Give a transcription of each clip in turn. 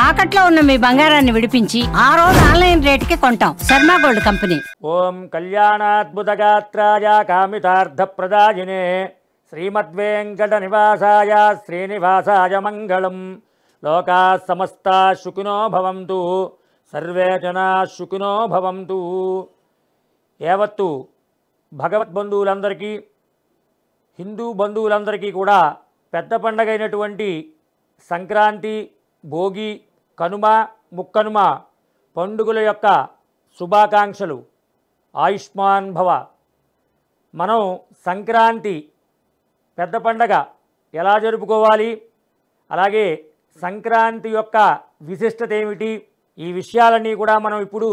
తాకట్లో ఉన్న మీ బంగారాన్ని విడిపించి ఆ రోజు ఆన్లైన్ రేటుకి కొంటాం. Sharma gold company. ఓం కళ్యాణాద్భుతగాత్రాయ కామితార్థప్రదాయినే శ్రీమద్వేంకట నివాసాయ శ్రీనివాసాయ మంగళం. లోకా సమస్తా సుఖినో భవంతు, సర్వే జనా సుఖినో భవంతు. యావత్తు భగవద్బంధువులందరికీ, హిందూ బంధువులందరికీ కూడా పెద్ద పండగ అయినటువంటి సంక్రాంతి, భోగి, కనుమ, ముక్కనుమ పండుగల యొక్క శుభాకాంక్షలు. ఆయుష్మాన్ భవ. మనం సంక్రాంతి పెద్ద పండగ ఎలా జరుపుకోవాలి, అలాగే సంక్రాంతి యొక్క విశిష్టత ఏమిటి, ఈ విషయాలన్నీ కూడా మనం ఇప్పుడు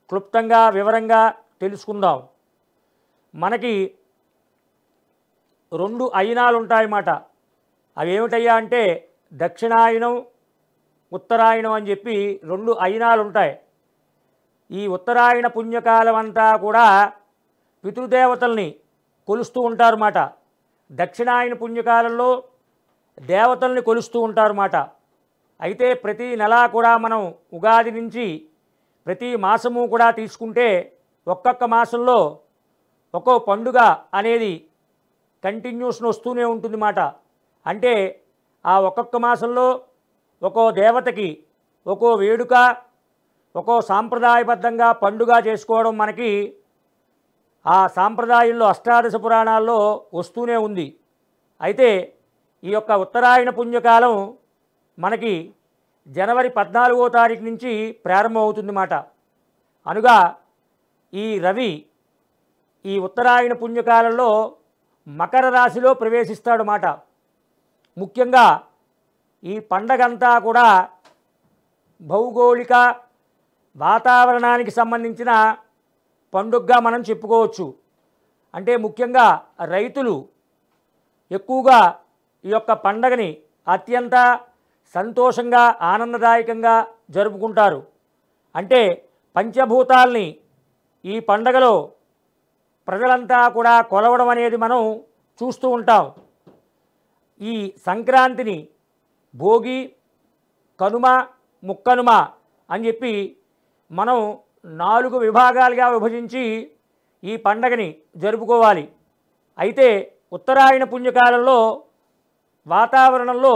క్లుప్తంగా వివరంగా తెలుసుకుందాం. మనకి 2 అయనాలు ఉంటాయన్నమాట. అవి ఏమిటయ్యా అంటే దక్షిణాయనం, ఉత్తరాయణం అని చెప్పి 2 అయనాలు ఉంటాయి. ఈ ఉత్తరాయణ పుణ్యకాలం అంతా కూడా పితృదేవతల్ని కొలుస్తూ ఉంటారన్నమాట. దక్షిణాయన పుణ్యకాలంలో దేవతల్ని కొలుస్తూ ఉంటారన్నమాట. అయితే ప్రతి నెల కూడా మనం ఉగాది నుంచి ప్రతి మాసము కూడా తీసుకుంటే ఒక్కొక్క మాసంలో ఒక్కో పండుగ అనేది కంటిన్యూషన్ వస్తూనే ఉంటుందన్నమాట. అంటే ఆ ఒక్కొక్క మాసంలో ఒక్కో దేవతకి ఒక్కో వేడుక, ఒక్కో సాంప్రదాయబద్ధంగా పండుగ చేసుకోవడం మనకి ఆ సాంప్రదాయంలో అష్టాదశ పురాణాల్లో వస్తూనే ఉంది. అయితే ఈ యొక్క ఉత్తరాయణ పుణ్యకాలం మనకి జనవరి 14వ తారీఖు నుంచి ప్రారంభమవుతుందన్నమాట. అనుగా ఈ రవి ఈ ఉత్తరాయణ పుణ్యకాలంలో మకర రాశిలో ప్రవేశిస్తాడన్నమాట. ముఖ్యంగా ఈ పండగంతా కూడా భౌగోళిక వాతావరణానికి సంబంధించిన పండుగగా మనం చెప్పుకోవచ్చు. అంటే ముఖ్యంగా రైతులు ఎక్కువగా ఈ యొక్క పండగని అత్యంత సంతోషంగా, ఆనందదాయకంగా జరుపుకుంటారు. అంటే పంచభూతాల్ని ఈ పండగలో ప్రజలంతా కూడా కొలవడం అనేది మనం చూస్తూ ఉంటాం. ఈ సంక్రాంతిని భోగి, కనుమ, ముక్కనుమ అని చెప్పి మనం 4 విభాగాలుగా విభజించి ఈ పండగని జరుపుకోవాలి. అయితే ఉత్తరాయణ పుణ్యకాలంలో వాతావరణంలో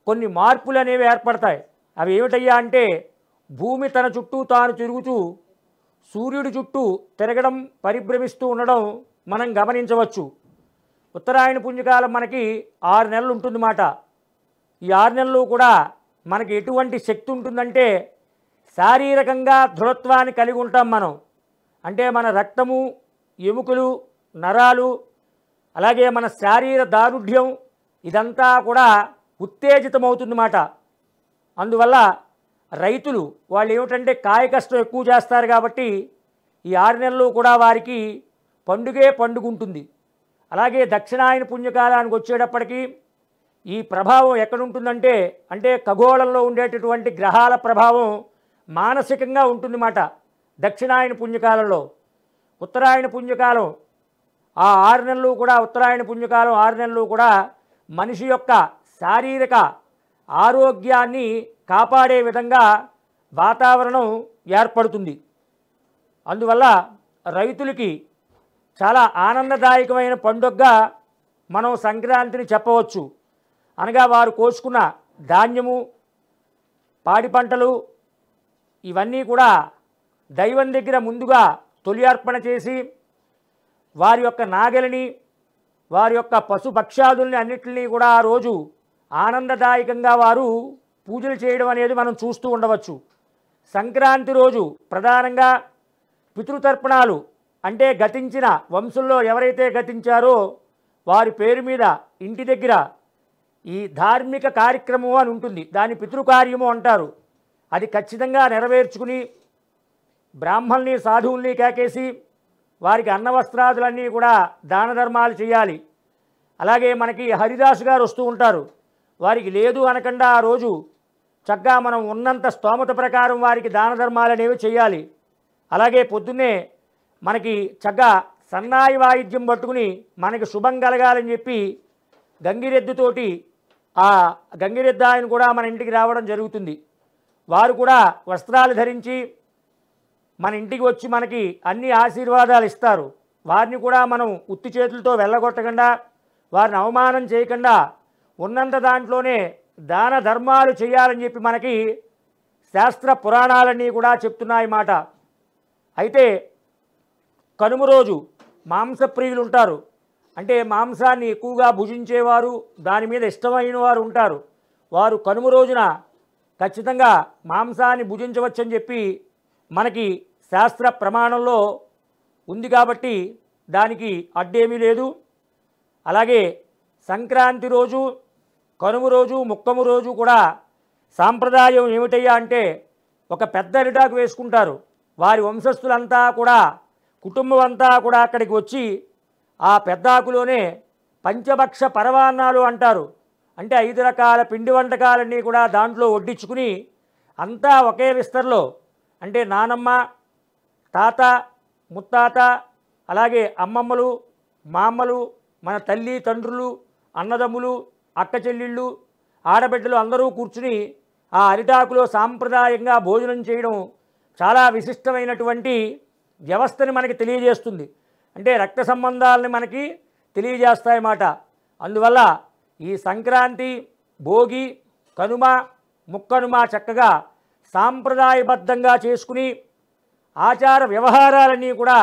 కొన్ని మార్పులు అనేవి ఏర్పడతాయి. అవి ఏమిటయ్యా అంటే భూమి తన చుట్టూ తాను తిరుగుతూ సూర్యుడి చుట్టూ తిరగడం, పరిభ్రమిస్తూ ఉండడం మనం గమనించవచ్చు. ఉత్తరాయణ పుణ్యకాలం మనకి 6 నెలలు ఉంటుందన్నమాట. ఈ 6 నెలలు కూడా మనకి ఎటువంటి శక్తి ఉంటుందంటే శారీరకంగా దృఢత్వాన్ని కలిగి ఉంటాం మనం. అంటే మన రక్తము, ఎముకలు, నరాలు, అలాగే మన శారీర దారుఢ్యం ఇదంతా కూడా ఉత్తేజితమవుతుందన్నమాట. అందువల్ల రైతులు వాళ్ళు ఏమిటంటే కాయ కష్టం ఎక్కువ చేస్తారు కాబట్టి ఈ 6 నెలలు కూడా వారికి పండుగే పండుగ ఉంటుంది. అలాగే దక్షిణాయన పుణ్యకాలానికి వచ్చేటప్పటికి ఈ ప్రభావం ఎక్కడుంటుందంటే అంటే ఖగోళంలో ఉండేటటువంటి గ్రహాల ప్రభావం మానసికంగా ఉంటుందన్నమాట దక్షిణాయన పుణ్యకాలంలో. ఉత్తరాయణ పుణ్యకాలం ఆ 6 నెలలు కూడా, ఉత్తరాయణ పుణ్యకాలం 6 నెలలు కూడా మనిషి యొక్క శారీరక ఆరోగ్యాన్ని కాపాడే విధంగా వాతావరణం ఏర్పడుతుంది. అందువల్ల రైతులకి చాలా ఆనందదాయకమైన పండుగగా మనం సంక్రాంతిని చెప్పవచ్చు. అనగా వారు కోసుకున్న ధాన్యము, పాడి పంటలు ఇవన్నీ కూడా దైవం దగ్గర ముందుగా తొలి అర్పణ చేసి వారి యొక్క నాగలిని, వారి యొక్క పశుపక్షాదుల్ని అన్నిటినీ కూడా ఆ రోజు ఆనందదాయకంగా వారు పూజలు చేయడం అనేది మనం చూస్తూ ఉండవచ్చు. సంక్రాంతి రోజు ప్రధానంగా పితృతర్పణాలు అంటే గతించిన వంశంలో ఎవరైతే గతించారో వారి పేరు మీద ఇంటి దగ్గర ఈ ధార్మిక కార్యక్రమం అని ఉంటుంది. దాని పితృకార్యము అంటారు. అది ఖచ్చితంగా నెరవేర్చుకుని బ్రాహ్మణుల్ని, సాధువుల్ని కేకేసి వారికి అన్నవస్త్రాదులన్నీ కూడా దాన ధర్మాలు చేయాలి. అలాగే మనకి హరిదాసు గారు వస్తూ ఉంటారు. వారికి లేదు అనకుండా ఆ రోజు చక్కగా మనం ఉన్నంత స్తోమత ప్రకారం వారికి దాన ధర్మాలు అనేవి చేయాలి. అలాగే పొద్దున్నే మనకి చక్కగా సన్నాయి వాయిద్యం పట్టుకుని మనకి శుభం కలగాలని చెప్పి గంగిరెద్దుతోటి ఆ గంగిరెద్దు ఆయన కూడా మన ఇంటికి రావడం జరుగుతుంది. వారు కూడా వస్త్రాలు ధరించి మన ఇంటికి వచ్చి మనకి అన్ని ఆశీర్వాదాలు ఇస్తారు. వారిని కూడా మనం ఉత్తి చేతులతో వెళ్ళగొట్టకుండా, వారిని అవమానం చేయకుండా ఉన్నంత దాంట్లోనే దాన ధర్మాలు చేయాలని చెప్పి మనకి శాస్త్ర పురాణాలన్నీ కూడా చెప్తున్నాయి మాట. అయితే కనుమ రోజు మాంసప్రియులు ఉంటారు. అంటే మాంసాన్ని ఎక్కువగా భుజించేవారు, దాని మీద ఇష్టమైన వారు ఉంటారు. వారు కనుమ రోజున ఖచ్చితంగా మాంసాన్ని భుజించవచ్చని చెప్పి మనకి శాస్త్ర ప్రమాణంలో ఉంది కాబట్టి దానికి అడ్డేమీ లేదు. అలాగే సంక్రాంతి రోజు, కనుమ రోజు, ముక్కము రోజు కూడా సాంప్రదాయం ఏమిటయ్యా అంటే ఒక పెద్ద అరిటాకు వేసుకుంటారు. వారి వంశస్థులంతా కూడా, కుటుంబం అంతా కూడా అక్కడికి వచ్చి ఆ పెద్దాకులోనే పంచభక్ష పరవాన్నాలు అంటారు. అంటే 5 రకాల పిండి వంటకాలన్నీ కూడా దాంట్లో వడ్డించుకుని అంతా ఒకే విస్తరలో, అంటే నానమ్మ, తాత, ముత్తాత, అలాగే అమ్మమ్మలు, మామ్మలు, మన తల్లి తండ్రులు, అన్నదమ్ములు, అక్క చెల్లెళ్ళు, ఆడబిడ్డలు అందరూ కూర్చుని ఆ అరిటాకులో సాంప్రదాయంగా భోజనం చేయడం చాలా విశిష్టమైనటువంటి వ్యవస్థని మనకి తెలియజేస్తుంది. అంటే రక్త సంబంధాలని మనకి తెలియజేస్తాయన్నమాట. అందువల్ల ఈ సంక్రాంతి, భోగి, కనుమ, ముక్కనుమ చక్కగా సాంప్రదాయబద్ధంగా చేసుకుని ఆచార వ్యవహారాలన్నీ కూడా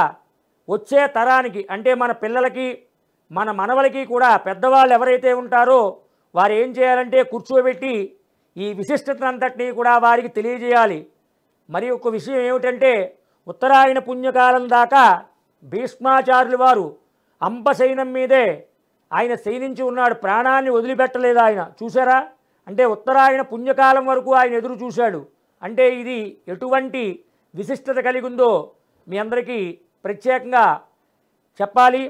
వచ్చే తరానికి, అంటే మన పిల్లలకి, మన మనవలకి కూడా పెద్దవాళ్ళు ఎవరైతే ఉంటారో వారు ఏం చేయాలంటే కూర్చోబెట్టి ఈ విశిష్టతనంతటినీ కూడా వారికి తెలియజేయాలి. మరి ఒక విషయం ఏమిటంటే ఉత్తరాయణ పుణ్యకాలం దాకా భీష్మాచార్యులు వారు అంపశయనం మీదే ఆయన శయనించి ఉన్నాడు. ప్రాణాన్ని వదిలిపెట్టలేదు ఆయన. చూసారా? అంటే ఉత్తరాయణ పుణ్యకాలం వరకు ఆయన ఎదురు చూశాడు. అంటే ఇది ఎటువంటి విశిష్టత కలిగి ఉందో మీ అందరికీ ప్రత్యేకంగా చెప్పాలి.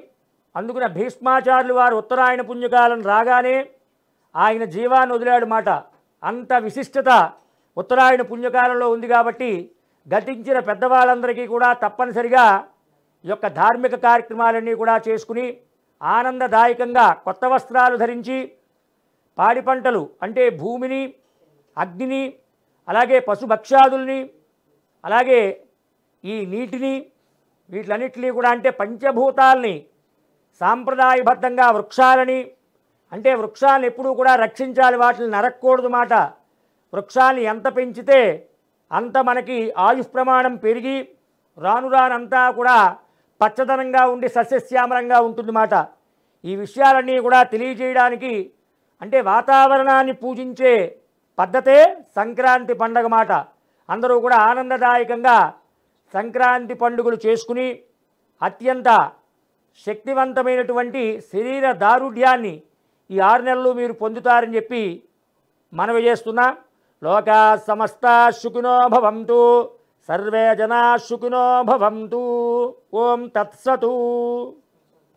అందుకన భీష్మాచార్యులు వారు ఉత్తరాయణ పుణ్యకాలం రాగానే ఆయన జీవాన్ని వదిలాడు మాట. అంత విశిష్టత ఉత్తరాయణ పుణ్యకాలంలో ఉంది కాబట్టి గతించిన పెద్దవాళ్ళందరికీ కూడా తప్పనిసరిగా ఈ యొక్క ధార్మిక కార్యక్రమాలన్నీ కూడా చేసుకుని ఆనందదాయకంగా కొత్త వస్త్రాలు ధరించి పాడి పంటలు, అంటే భూమిని, అగ్నిని, అలాగే పశుభక్ష్యాదుల్ని, అలాగే ఈ నీటిని, వీటిలన్నిటినీ కూడా, అంటే పంచభూతాల్ని సాంప్రదాయబద్ధంగా వృక్షాలని, అంటే వృక్షాలను ఎప్పుడూ కూడా రక్షించాలి, వాటిని నరక్కూడదు మాట. వృక్షాన్ని ఎంత పెంచితే అంత మనకి ఆయుష్ ప్రమాణం పెరిగి రాను రానంతా కూడా పచ్చదనంగా ఉండి సస్యశ్యామలంగా ఉంటుంది మాట. ఈ విషయాలన్నీ కూడా తెలియజేయడానికి, అంటే వాతావరణాన్ని పూజించే పద్ధతే సంక్రాంతి పండగ మాట. అందరూ కూడా ఆనందదాయకంగా సంక్రాంతి పండుగలు చేసుకుని అత్యంత శక్తివంతమైనటువంటి శరీర దారుఢ్యాన్ని ఈ 6 నెలలు మీరు పొందుతారని చెప్పి మనవి చేస్తున్నా. లోకా సమస్తా సుఖినో భవంతు, సర్వే జనా సుఖినో భవంతు. ఓం తత్సతు.